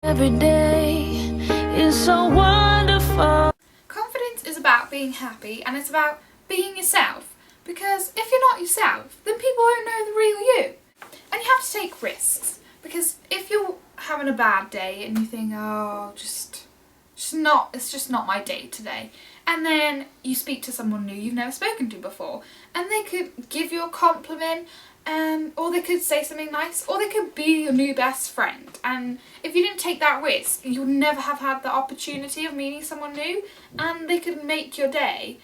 Every day is so wonderful. Confidence is about being happy, and it's about being yourself. Because if you're not yourself, then people won't know the real you. And you have to take risks. Because if you're having a bad day and you think, oh, it's just not my day today, and then you speak to someone new you've never spoken to before, and they could give you a compliment, or they could say something nice, or they could be your new best friend. And if you didn't take that risk, you would never have had the opportunity of meeting someone new, and they could make your day,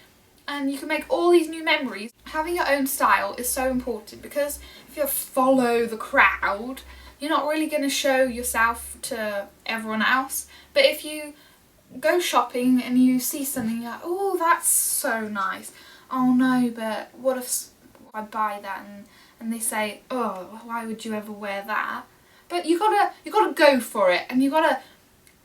and you can make all these new memories. Having your own style is so important, because if you follow the crowd, you're not really going to show yourself to everyone else. But if you go shopping and you see something, you're like, oh, that's so nice. Oh no, but what if I buy that and they say, oh, why would you ever wear that? But you gotta go for it, and you gotta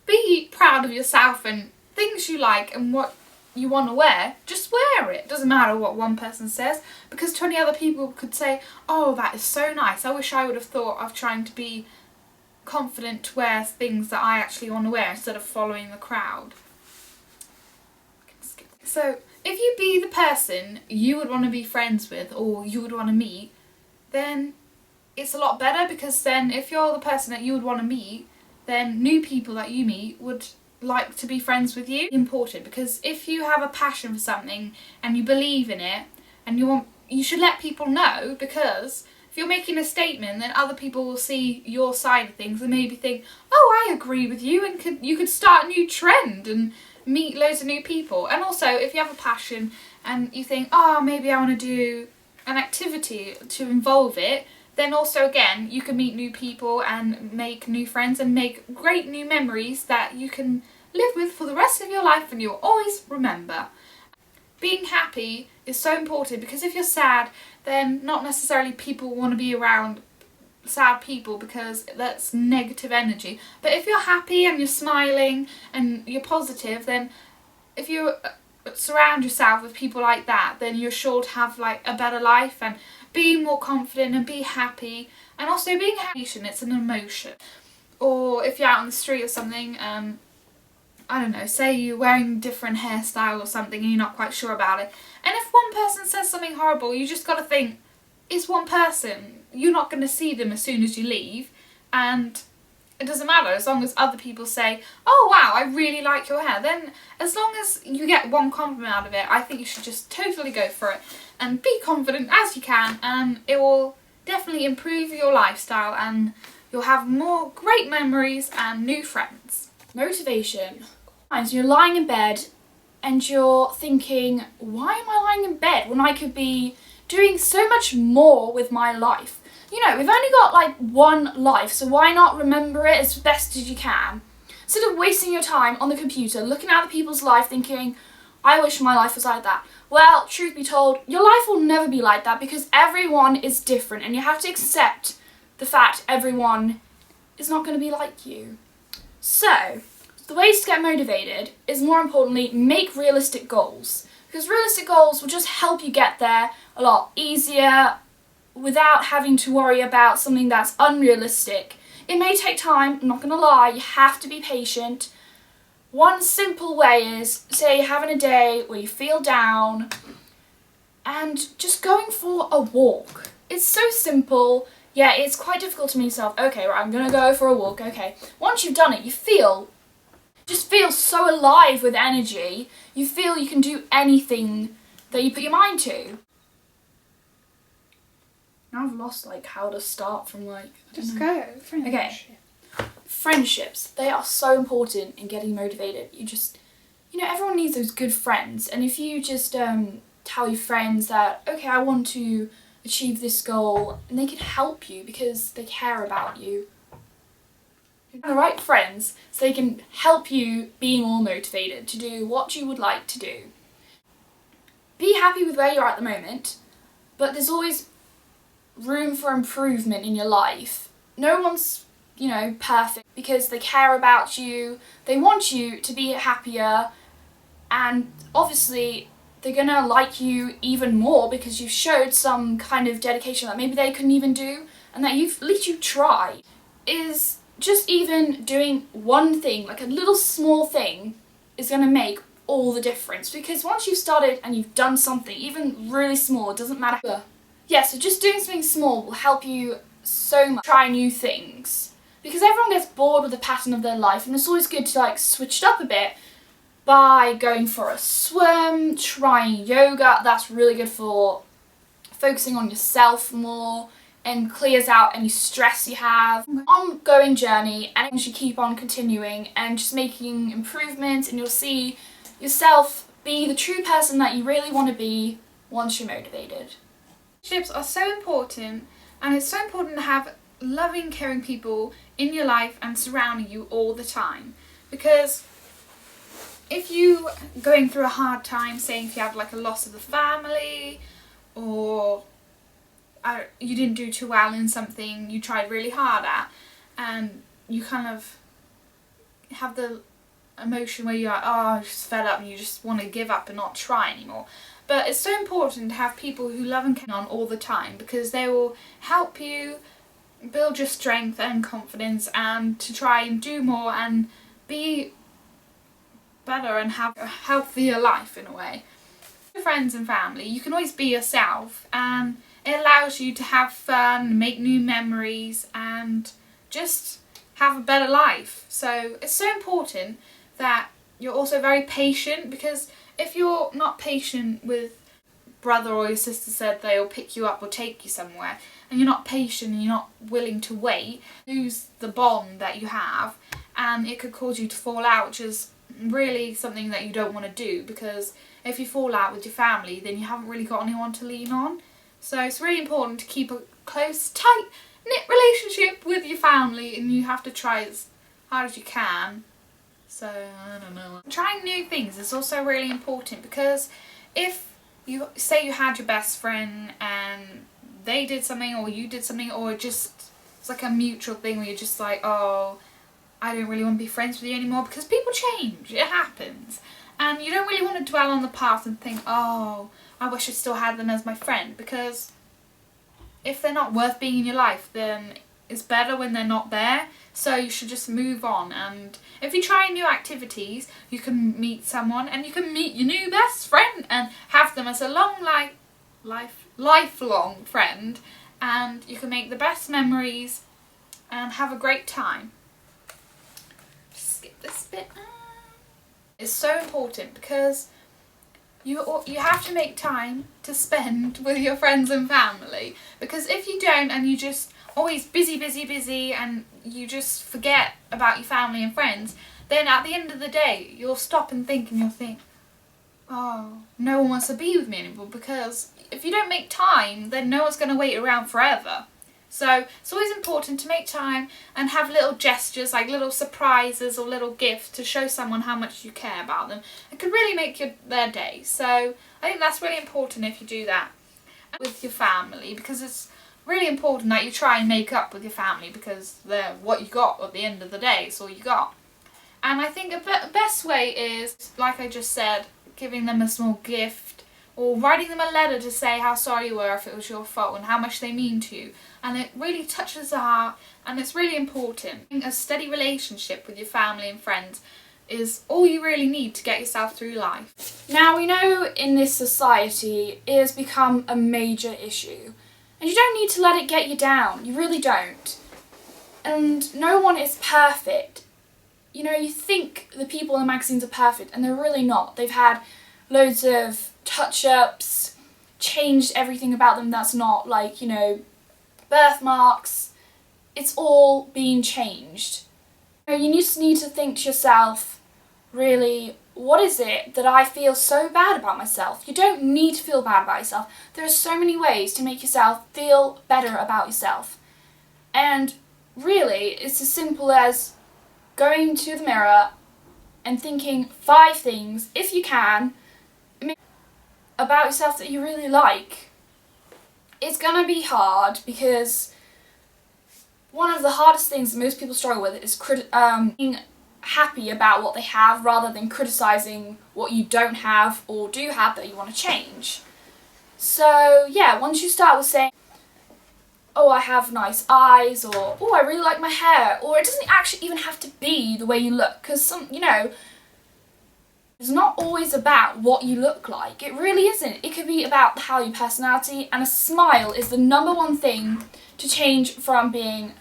be proud of yourself and things you like and what you want to wear. Just wear it. Doesn't matter what one person says, because 20 other people could say, oh, that is so nice. I wish I would have thought of trying to be confident to wear things that I actually want to wear instead of following the crowd. So if you be the person you would want to be friends with or you would want to meet, then it's a lot better, because then if you're the person that you would want to meet, then new people that you meet would like to be friends with you. Important, because if you have a passion for something and you believe in it and you should let people know, because if you're making a statement, then other people will see your side of things and maybe think, oh, I agree with you, and you could start a new trend and meet loads of new people. And also, if you have a passion and you think, oh, maybe I want to do an activity to involve it, then also again, you can meet new people and make new friends and make great new memories that you can live with for the rest of your life and you'll always remember. Being happy is so important, because if you're sad, then not necessarily people want to be around sad people, because that's negative energy. But if you're happy and you're smiling and you're positive, then if you surround yourself with people like that, then you're sure to have like a better life and be more confident and be happy. And also, being happy, it's an emotion. Or if you're out on the street or something, I don't know, say you're wearing a different hairstyle or something and you're not quite sure about it, and if one person says something horrible, you just got to think, it's one person. You're not going to see them as soon as you leave, and it doesn't matter as long as other people say, oh wow, I really like your hair. Then as long as you get one compliment out of it, I think you should just totally go for it and be confident as you can, and it will definitely improve your lifestyle and you'll have more great memories and new friends. Motivation. You're lying in bed and you're thinking, why am I lying in bed when I could be doing so much more with my life? You know, we've only got like one life, so why not remember it as best as you can? Instead of wasting your time on the computer looking at other people's life thinking, I wish my life was like that. Well, truth be told, your life will never be like that, because everyone is different and you have to accept the fact everyone is not going to be like you. So, the ways to get motivated is, more importantly, make realistic goals. Because realistic goals will just help you get there a lot easier without having to worry about something that's unrealistic. It may take time, I'm not going to lie, you have to be patient. One simple way is, say you're having a day where you feel down, and just going for a walk. It's so simple. Yeah, it's quite difficult to make yourself, okay, right, I'm going to go for a walk, okay. Once you've done it, you just feel so alive with energy. You feel you can do anything that you put your mind to. Now I've lost like how to start from like... Just go. Okay. Friendships. They are so important in getting motivated. Everyone needs those good friends. And if you just tell your friends that, okay, I want to achieve this goal, and they can help you because they care about you. The right friends, so they can help you being more motivated to do what you would like to do. Be happy with where you're at the moment, but there's always room for improvement in your life. No one's, perfect, because they care about you, they want you to be happier, and obviously they're gonna like you even more because you've showed some kind of dedication that maybe they couldn't even do, and that at least you tried. Is just even doing one thing, like a little small thing, is going to make all the difference. Because once you've started and you've done something, even really small, it doesn't matter. Yeah, so just doing something small will help you so much. Try new things. Because everyone gets bored with the pattern of their life, and it's always good to like switch it up a bit by going for a swim, trying yoga. That's really good for focusing on yourself more and clears out any stress you have. Ongoing journey, and you should keep on continuing and just making improvements, and you'll see yourself be the true person that you really want to be once you're motivated. Relationships are so important, and it's so important to have loving, caring people in your life and surrounding you all the time. Because if you going through a hard time, say if you have like a loss of the family, or you didn't do too well in something you tried really hard at, and you kind of have the emotion where you're like, oh, I just fed up, and you just want to give up and not try anymore. But it's so important to have people who love and care on all the time, because they will help you build your strength and confidence, and to try and do more and be better and have a healthier life in a way. With friends and family, you can always be yourself, and it allows you to have fun, make new memories, and just have a better life. So it's so important that you're also very patient, because if you're not patient with brother or your sister said they'll pick you up or take you somewhere, and you're not patient and you're not willing to wait, lose the bond that you have, and it could cause you to fall out, which is really something that you don't want to do, because if you fall out with your family, then you haven't really got anyone to lean on. So it's really important to keep a close, tight-knit relationship with your family, and you have to try as hard as you can. So, I don't know. Trying new things is also really important, because if you say you had your best friend and they did something or you did something, or just it's like a mutual thing where you're just like, oh, I don't really want to be friends with you anymore, because people change, it happens. And you don't really want to dwell on the past and think, oh, I wish I still had them as my friend, because if they're not worth being in your life, then it's better when they're not there. So you should just move on, and if you try new activities, you can meet someone, and you can meet your new best friend and have them as a lifelong friend, and you can make the best memories and have a great time. Just skip this bit. It's so important, because you have to make time to spend with your friends and family, because if you don't, and you just always busy, and you just forget about your family and friends, then at the end of the day, you'll stop and think, and you'll think, oh, no one wants to be with me anymore, because if you don't make time, then no one's going to wait around forever. So it's always important to make time and have little gestures, like little surprises or little gifts, to show someone how much you care about them. It could really make their day. So I think that's really important if you do that with your family, because it's really important that you try and make up with your family, because they're what you got at the end of the day. It's all you got. And I think the best way is, like I just said, giving them a small gift, or writing them a letter to say how sorry you were if it was your fault and how much they mean to you. And it really touches the heart, and it's really important. A steady relationship with your family and friends is all you really need to get yourself through life. Now, we know in this society it has become a major issue, and you don't need to let it get you down. You really don't. And no one is perfect. You know, you think the people in the magazines are perfect, and they're really not. They've had loads of touch-ups, changed everything about them that's not, like, you know, birthmarks. It's all been changed. You just need to think to yourself, really, what is it that I feel so bad about myself? You don't need to feel bad about yourself. There are so many ways to make yourself feel better about yourself. And really, it's as simple as going to the mirror and thinking 5 things, if you can, about yourself that you really like. It's gonna be hard, because one of the hardest things that most people struggle with is being happy about what they have, rather than criticising what you don't have or do have that you want to change. So yeah, once you start with saying, oh, I have nice eyes, or oh, I really like my hair, or it doesn't actually even have to be the way you look, because it's not always about what you look like. It really isn't. It could be about how your personality, and a smile is the number one thing to change from being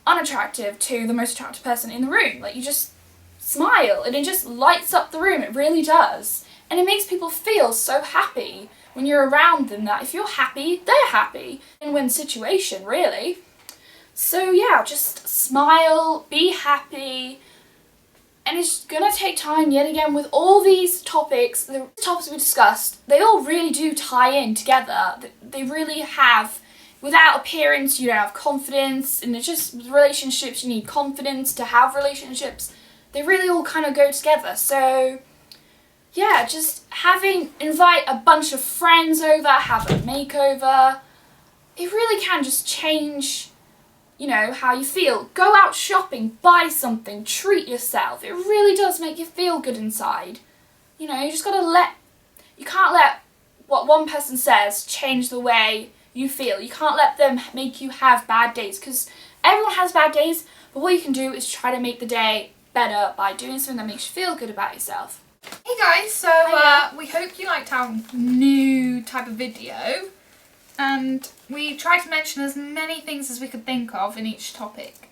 unattractive to the most attractive person in the room. Like, you just smile and it just lights up the room. It really does. And it makes people feel so happy when you're around them, that if you're happy, they're happy. Win-win situation, really. So yeah, just smile, be happy. And it's gonna take time yet again with all these topics, the topics we discussed, they all really do tie in together. They really have. Without appearance, you don't have confidence, and it's just with relationships, you need confidence to have relationships. They really all kind of go together. So yeah, just invite a bunch of friends over, have a makeover. It really can just change, how you feel. Go out shopping, buy something, treat yourself. It really does make you feel good inside. You just gotta you can't let what one person says change the way you feel. You can't let them make you have bad days, because everyone has bad days, but what you can do is try to make the day better by doing something that makes you feel good about yourself. Hey guys, so we hope you liked our new type of video, and we tried to mention as many things as we could think of in each topic,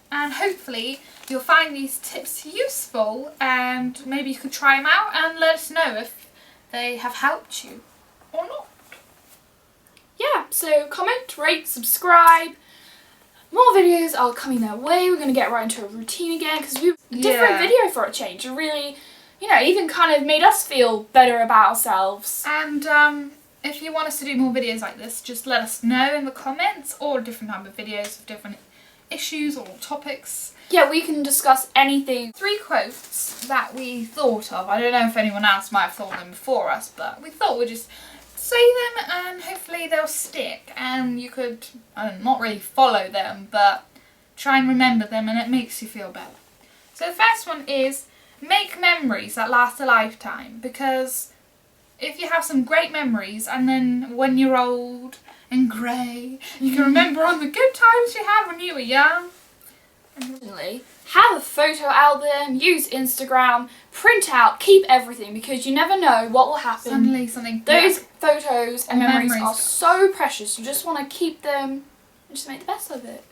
and hopefully you'll find these tips useful, and maybe you could try them out and let us know if they have helped you or not. Yeah, so comment, rate, subscribe. More videos are coming their way. We're going to get right into a routine again, because we have a different video for a change. It really, even kind of made us feel better about ourselves. And if you want us to do more videos like this, just let us know in the comments, or different type of videos of different issues or topics. Yeah, we can discuss anything. 3 quotes that we thought of. I don't know if anyone else might have thought of them before us, but we thought we'd just say them and hopefully they'll stick, and you could, not really follow them, but try and remember them, and it makes you feel better. So the first one is, make memories that last a lifetime, because if you have some great memories and then when you're old and grey, you can remember all the good times you had when you were young. Have a photo album, use Instagram, print out, keep everything, because you never know what will happen. Suddenly something. Those photos and memories are go. so precious. You just want to keep them and just make the best of it.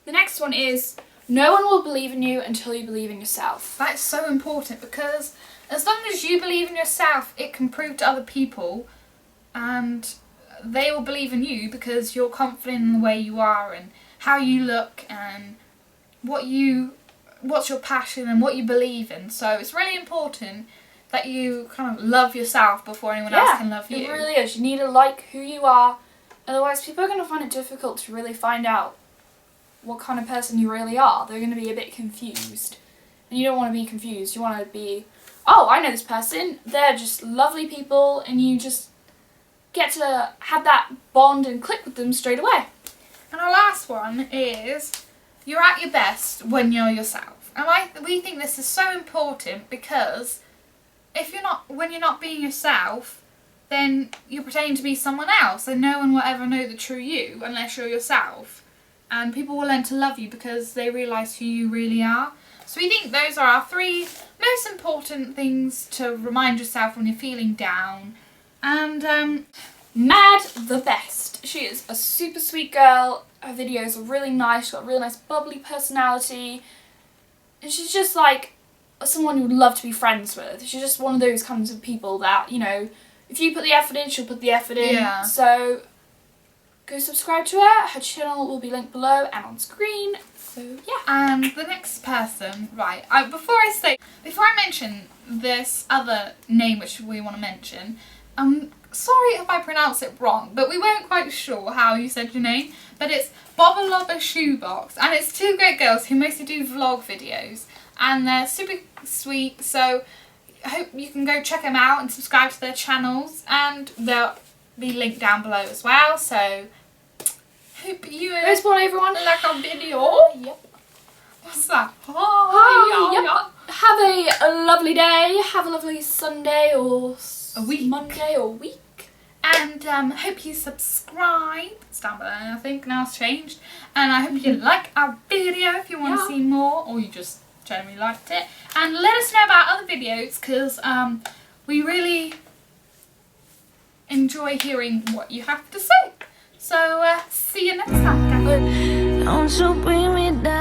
The next one is, no one will believe in you until you believe in yourself. That's so important, because as long as you believe in yourself, it can prove to other people, and they will believe in you because you're confident in the way you are and how you look and what's your passion and what you believe in. So it's really important that you kind of love yourself before anyone else can love you. It really is. You need to like who you are, otherwise people are going to find it difficult to really find out what kind of person you really are. They're going to be a bit confused, and you don't want to be confused. You want to be, oh, I know this person, they're just lovely people, and you just get to have that bond and click with them straight away. And our last one is, you're at your best when you're yourself. And we think this is so important, because when you're not being yourself, then you're pretending to be someone else, and no one will ever know the true you unless you're yourself. And people will learn to love you because they realise who you really are. So we think those are our 3 most important things to remind yourself when you're feeling down. And Mad the best. She is a super sweet girl. Her videos are really nice. She's got a really nice bubbly personality. And she's just like someone you would love to be friends with. She's just one of those kinds of people that, if you put the effort in, she'll put the effort in. Yeah. So go subscribe to her. Her channel will be linked below and on screen. So yeah. And the next person, right, before I mention this other name which we want to mention, sorry if I pronounce it wrong, but we weren't quite sure how you said your name, but it's Bobba Lobba Shoebox, and it's 2 great girls who mostly do vlog videos, and they're super sweet, so I hope you can go check them out and subscribe to their channels, and they'll be linked down below as well, so hope you like our video. Yep. What's that? Yep. Have a lovely day, have a lovely Sunday or a week. Monday or week. And hope you subscribe. It's down below, I think. Now it's changed. And I hope you like our video if you want to see more, or you just generally liked it. And let us know about other videos, because we really enjoy hearing what you have to say. So see you next time, guys. Don't you bring me down.